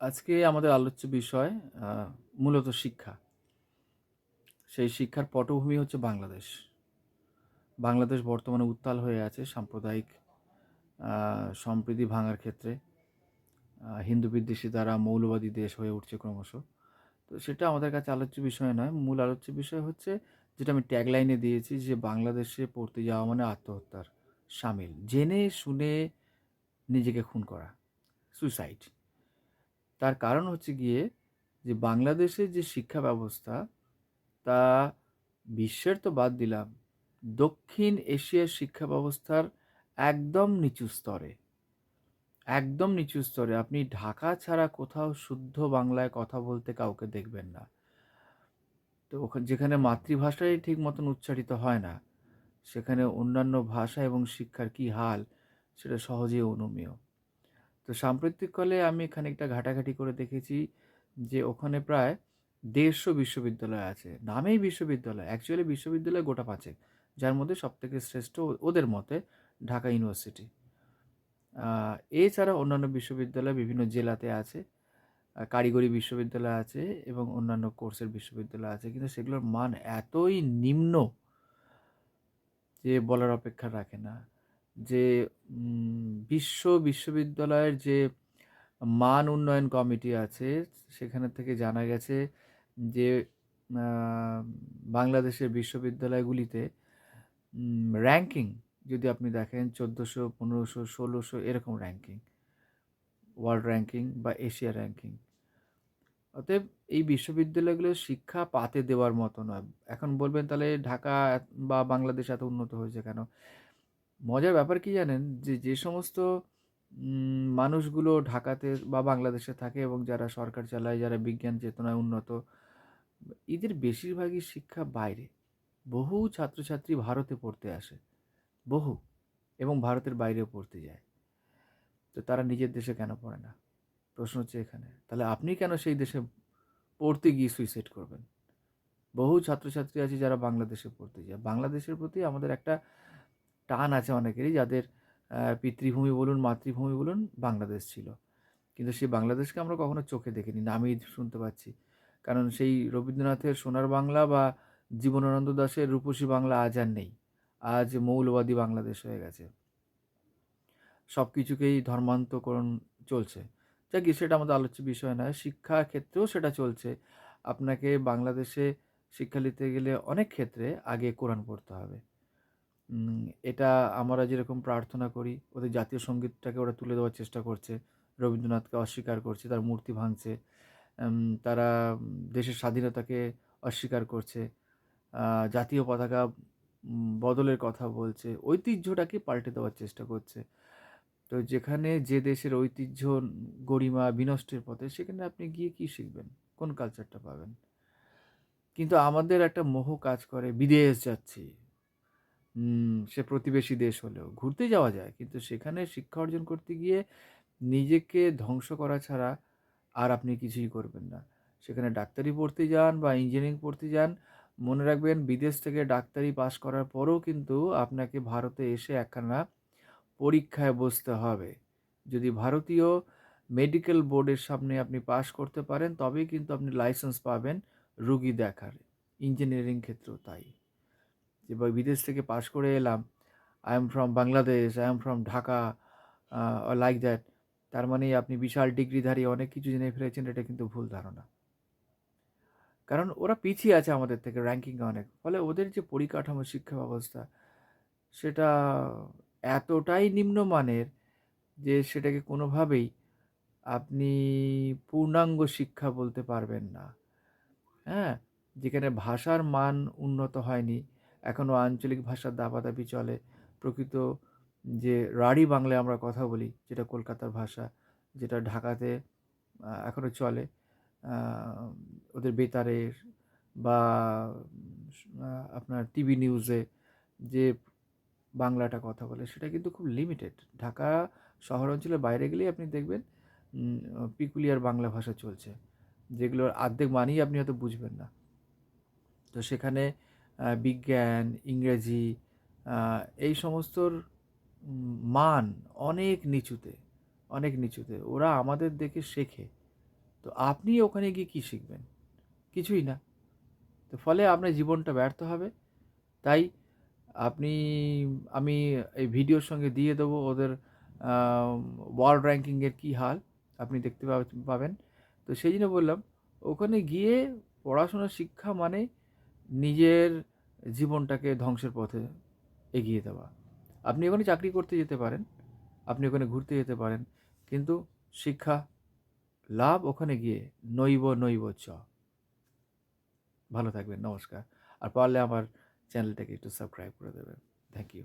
আজকে আমাদের আলোচ্য বিষয় আ মূলত শিক্ষা। সেই শিক্ষার পটভূমি হচ্ছে বাংলাদেশ। বাংলাদেশ বর্তমানে উত্তাল হয়ে আছে সাম্প্রদায়িক আ সম্প্রীতি ভাঙার ক্ষেত্রে। হিন্দু বিদ্বেষী দ্বারা মৌলবাদী দেশ হয়ে উঠছে ক্রমশ। তো সেটা আমাদের কাছে আলোচ্য বিষয় নয়। মূল আলোচ্য বিষয় হচ্ছে যেটা আমি ট্যাগলাইনে দিয়েছি যে বাংলাদেশে পড়তে যাওয়া মানে আত্মহত্যার শামিল। জেনে শুনে নিজেকে খুন করা, সুইসাইড। তার কারণ হচ্ছে গিয়ে যে বাংলাদেশের যে শিক্ষা ব্যবস্থা তা বিশ্বের তো বাদ দিলাম, দক্ষিণ এশিয়ার শিক্ষা ব্যবস্থার একদম নিচু স্তরে। একদম নিচু স্তরে। আপনি ঢাকা ছাড়া কোথাও শুদ্ধ বাংলায় কথা বলতে কাউকে দেখবেন না। তো যেখানে মাতৃভাষাই ঠিক মতন উচ্চারিত হয় না, সেখানে অন্যান্য ভাষা এবং শিক্ষার কী হাল সেটা সহজেই অনুমেয়। তো সাম্প্রতিককালে আমি খানিকটা ঘাটাঘাটি করে দেখেছি যে ওখানে প্রায় ১৫০ বিশ্ববিদ্যালয় আছে। নামেই বিশ্ববিদ্যালয়, অ্যাকচুয়ালি বিশ্ববিদ্যালয় গোটা ৫ এক, যার মধ্যে সবথেকে শ্রেষ্ঠ ওদের মতে ঢাকা ইউনিভার্সিটি। আ এছাড়া অন্যান্য বিশ্ববিদ্যালয় বিভিন্ন জেলাতে আছে। কারিগরি বিশ্ববিদ্যালয় আছে এবং অন্যান্য কোর্সের বিশ্ববিদ্যালয় আছে। কিন্তু সেগুলোর মান এতই নিম্ন যে বলার অপেক্ষা রাখে না। যে বিশ্ববিদ্যালয়ের যে মান উন্নয়ন কমিটি আছে, সেখানে থেকে জানা গেছে যে আ বাংলাদেশের বিশ্ববিদ্যালয়গুলিতে র‍্যাংকিং যদি আপনি দেখেন ১৪০০, ১৫০০, ১৬০০ এরকম র‍্যাংকিং। ওয়ার্ল্ড র‍্যাংকিং বা এশিয়া র‍্যাংকিং। অতএব এই বিশ্ববিদ্যালয়গুলোর শিক্ষা পাতে দেওয়ার মতো নয়। এখন বলবেন তাহলে ঢাকা বা বাংলাদেশ এত উন্নত হয়েছে কেন? মজার ব্যাপার কি জানেন? যে সমস্ত মানুষগুলো ঢাকাতে বা বাংলাদেশে থাকে এবং যারা সরকার চালায়, যারা বিজ্ঞান চেতনায় উন্নত, এদের বেশিরভাগই শিক্ষা বাইরে। বহু ছাত্রছাত্রী ভারতে পড়তে আসে। বহু। এবং ভারতের বাইরেও পড়তে যায়। তো তারা নিজের দেশে কেন পড়ে না? প্রশ্ন হচ্ছে এখানে। তাহলে আপনি কেন সেই দেশে পড়তে গিয়ে সুইসাইড করবেন? বহু ছাত্রছাত্রী আছে যারা বাংলাদেশে পড়তে যায়। বাংলাদেশের প্রতি আমাদের একটা টান আছে অনেকেরই, যাদের পিতৃভূমি বলুন, মাতৃভূমি বলুন, বাংলাদেশ ছিল। কিন্তু সেই বাংলাদেশকে আমরা কখনো চোখে দেখিনি। নামই শুনতে পাচ্ছি। কারণ সেই রবীন্দ্রনাথের সোনার বাংলা বা জীবনানন্দ দাশের রূপসী বাংলা আজ আর নেই। আজ মৌলবাদী বাংলাদেশ হয়ে গেছে। সবকিছুকেই ধর্মান্তকরণ চলছে। যাকগে, সেটা আমাদের আলোচ্য বিষয় নয়। শিক্ষা ক্ষেত্রেও সেটা চলছে। আপনাকে বাংলাদেশে শিক্ষা নিতে গেলে অনেক ক্ষেত্রে আগে কোরআন পড়তে হবে। এটা আমরা যেরকম প্রার্থনা করি, ওদের জাতীয় সংগীতটাকে ওরা তুলে দেওয়ার চেষ্টা করছে। রবীন্দ্রনাথকে অস্বীকার করছে, তার মূর্তি ভাঙছে। তারা দেশের স্বাধীনতাকে অস্বীকার করছে। আ জাতীয় পতাকা বদলের কথা বলছে। ঐতিহ্যটাকে পাল্টে দেওয়ার চেষ্টা করছে। তো যেখানে যে দেশের ঐতিহ্য গরিমা বিনষ্টের পথে, সেখানে আপনি গিয়ে কি শিখবেন? কোন কালচারটা পাবেন? কিন্তু আমাদের একটা মোহ কাজ করে, বিদেশ যাচ্ছি। সে প্রতিবেশী দেশ হলেও। ঘুরতে যাওয়া যায়। কিন্তু সেখানে শিক্ষা অর্জন করতে গিয়ে নিজেকে ধ্বংস করা ছাড়া আর আপনি কিছুই করবেন না। সেখানে ডাক্তারি পড়তে যান বা ইঞ্জিনিয়ারিং পড়তে যান, মনে রাখবেন বিদেশ থেকে ডাক্তারি পাস করার পরেও কিন্তু আপনাকে ভারতে এসে একখানা পরীক্ষায় বসতে হবে। যদি ভারতীয় মেডিকেল বোর্ডের সামনে আপনি পাস করতে পারেন, তবেই কিন্তু আপনি লাইসেন্স পাবেন রুগী দেখার। ইঞ্জিনিয়ারিং ক্ষেত্রেও তাই। যে বিদেশ থেকে পাস করে এলাম, I am from Bangladesh, I am from Dhaka, or like that. তার মানেই আপনি বিশাল ডিগ্রিধারী অনেক কিছু জেনে ফেলেছেন, এটা কিন্তু ভুল ধারণা। কারণ ওরা পিছিয়ে আছে আমাদের থেকে র‍্যাংকিংয়ে অনেক। ফলে ওদের যে পরিকাঠামো শিক্ষা ব্যবস্থা, সেটা এতটাই নিম্নমানের যে সেটাকে কোনোভাবেই আপনি পূর্ণাঙ্গ শিক্ষা বলতে পারবেন না। হ্যাঁ? যেখানে ভাষার মান উন্নত হয়নি, এখনও আঞ্চলিক ভাষার দাপাদাপি চলে। প্রকৃত যে রাঢ়ী বাংলায় আমরা কথা বলি, যেটা কলকাতার ভাষা, যেটা ঢাকাতে এখনও চলে, আ ওদের বেতারের বা আপনার টিভি নিউজে যে বাংলাটা কথা বলে, সেটা কিন্তু খুব লিমিটেড। ঢাকা শহর অঞ্চলের বাইরে গেলেই আপনি দেখবেন পিকুলিয়ার বাংলা ভাষা চলছে, যেগুলোর অর্ধেক মানেই আপনি হয়তো বুঝবেন না। তো সেখানে বিজ্ঞান, ইংরেজি, আ এই সমস্তর মান অনেক নিচুতে, অনেক নিচুতে। ওরা আমাদের দেখে শেখে। তো আপনি ওখানে গিয়ে কী শিখবেন? কিছুই না। তো ফলে আপনার জীবনটা ব্যর্থ হবে। তাই আপনি আমি এই ভিডিওর সঙ্গে দিয়ে দেবো ওদের ওয়ার্ল্ড র্যাঙ্কিংয়ের কী হাল, আপনি দেখতে পাবেন। তো সেই জন্য বললাম, ওখানে গিয়ে পড়াশোনা শিক্ষা মানে নিজের জীবনটাকে ধ্বংসের পথে এগিয়ে দেওয়া। আপনি ওখানে চাকরি করতে যেতে পারেন, আপনি ওখানে ঘুরতে যেতে পারেন, কিন্তু শিক্ষা লাভ ওখানে গিয়ে নৈব নৈব চ। ভালো থাকবেন, নমস্কার। আর পারলে আমার চ্যানেলটাকে একটু সাবস্ক্রাইব করে দেবেন। Thank you.